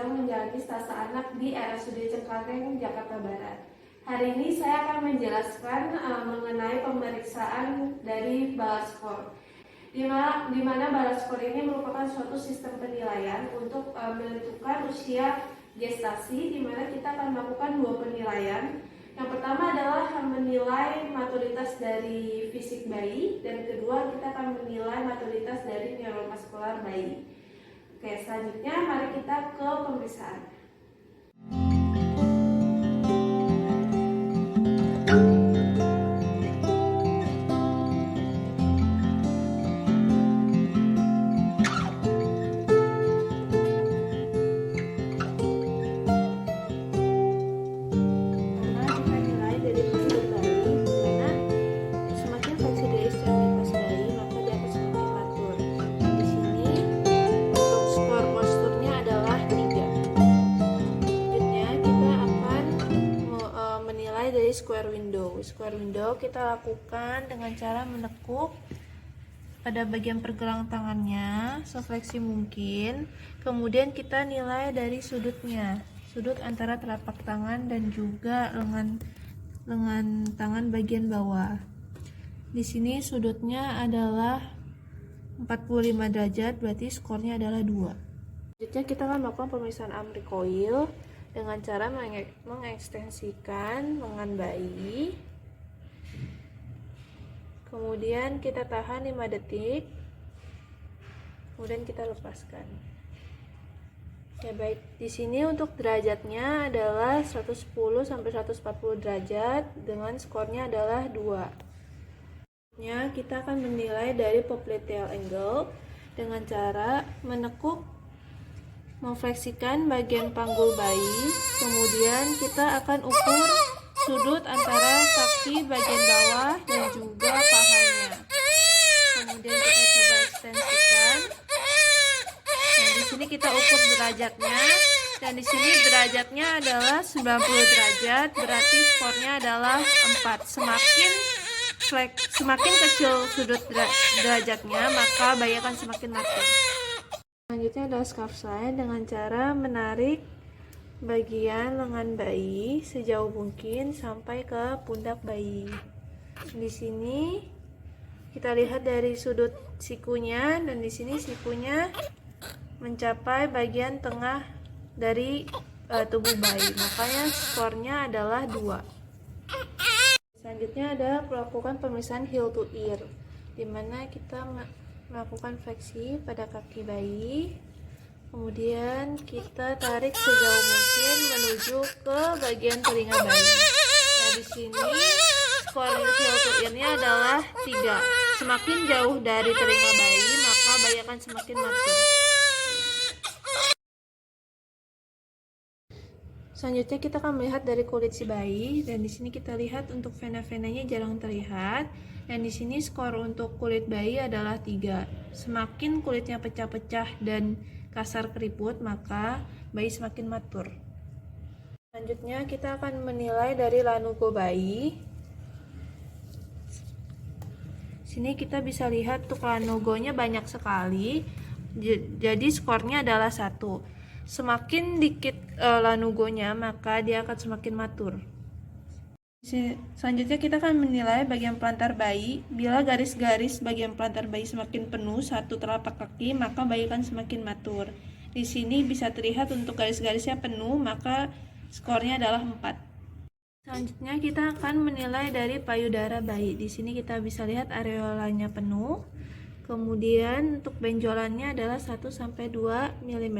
sedang menjalani stase anak di RSUD Cengkareng, Jakarta Barat. Hari ini saya akan menjelaskan mengenai pemeriksaan dari Balaskor, di mana Balaskor ini merupakan suatu sistem penilaian untuk menentukan usia gestasi, di mana kita akan melakukan dua penilaian. Yang pertama adalah menilai maturitas dari fisik bayi, dan kedua kita akan menilai maturitas dari neuromuskular bayi. Oke, selanjutnya mari kita ke pemeriksaan. Dari square window kita lakukan dengan cara menekuk pada bagian pergelangan tangannya sefleksi mungkin, kemudian kita nilai dari sudutnya, sudut antara telapak tangan dan juga lengan tangan bagian bawah. Di sini sudutnya adalah 45 derajat, berarti skornya adalah 2. Selanjutnya kita akan melakukan pemeriksaan arm recoil dengan cara mengekstensikan lengan bayi. Kemudian kita tahan 5 detik. Kemudian kita lepaskan. Ya baik, di sini untuk derajatnya adalah 110 sampai 140 derajat dengan skornya adalah 2. Kita akan menilai dari popliteal angle dengan cara memfleksikan bagian panggul bayi, kemudian kita akan ukur sudut antara kaki bagian bawah dan juga pahanya. Kemudian kita coba ekstensikan. Nah, di sini kita ukur derajatnya, dan di sini derajatnya adalah 90 derajat, berarti skornya adalah 4. Semakin kecil sudut derajatnya, maka bayi akan semakin matur. Selanjutnya adalah scarf side dengan cara menarik bagian lengan bayi sejauh mungkin sampai ke pundak bayi. Di sini kita lihat dari sudut sikunya, dan di sini sikunya mencapai bagian tengah dari tubuh bayi, makanya skornya adalah 2. Selanjutnya adalah melakukan pemeriksaan heel to ear, di mana kita melakukan fleksi pada kaki bayi, kemudian kita tarik sejauh mungkin menuju ke bagian telinga bayi. Nah, di sini skor heel to ear-nya adalah 3. Semakin jauh dari telinga bayi, maka bayi akan semakin matur. Selanjutnya kita akan melihat dari kulit si bayi, dan di sini kita lihat untuk vena-venanya jarang terlihat. Dan di sini skor untuk kulit bayi adalah 3. Semakin kulitnya pecah-pecah dan kasar keriput, maka bayi semakin matur. Selanjutnya kita akan menilai dari lanugo bayi. Sini kita bisa lihat untuk lanugonya banyak sekali, jadi skornya adalah 1. Semakin dikit lanugonya, maka dia akan semakin matur. Selanjutnya kita akan menilai bagian pelantar bayi. Bila garis-garis bagian pelantar bayi semakin penuh satu telapak kaki, maka bayi akan semakin matur. Di sini bisa terlihat untuk garis-garisnya penuh, maka skornya adalah 4. Selanjutnya kita akan menilai dari payudara bayi. Di sini kita bisa lihat areolanya penuh. Kemudian untuk benjolannya adalah 1 sampai 2 mm.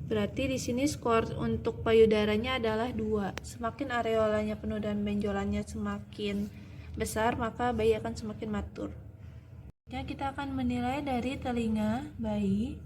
Berarti di sini skor untuk payudaranya adalah 2. Semakin areolanya penuh dan benjolannya semakin besar, maka bayi akan semakin matur. Ya, kita akan menilai dari telinga bayi.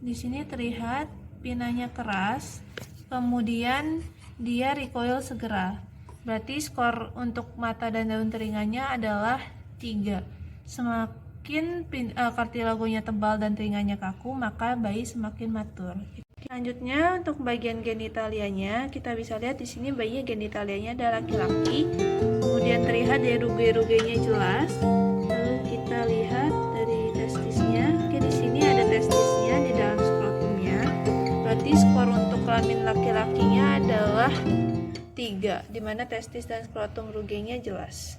Di sini terlihat pinanya keras, kemudian dia recoil segera. Berarti skor untuk mata dan daun telinganya adalah 3. Semakin kartilagonya tebal dan telinganya kaku, maka bayi semakin matur. Selanjutnya untuk bagian genitalianya, kita bisa lihat di sini bayinya genitalianya ada laki-laki, kemudian terlihat dari ruge-rugenya jelas. Lalu kita lihat dari testisnya. Oke, di sini ada testisnya di dalam skrotum laki-lakinya adalah 3, dimana testis dan skrotum rugenya jelas.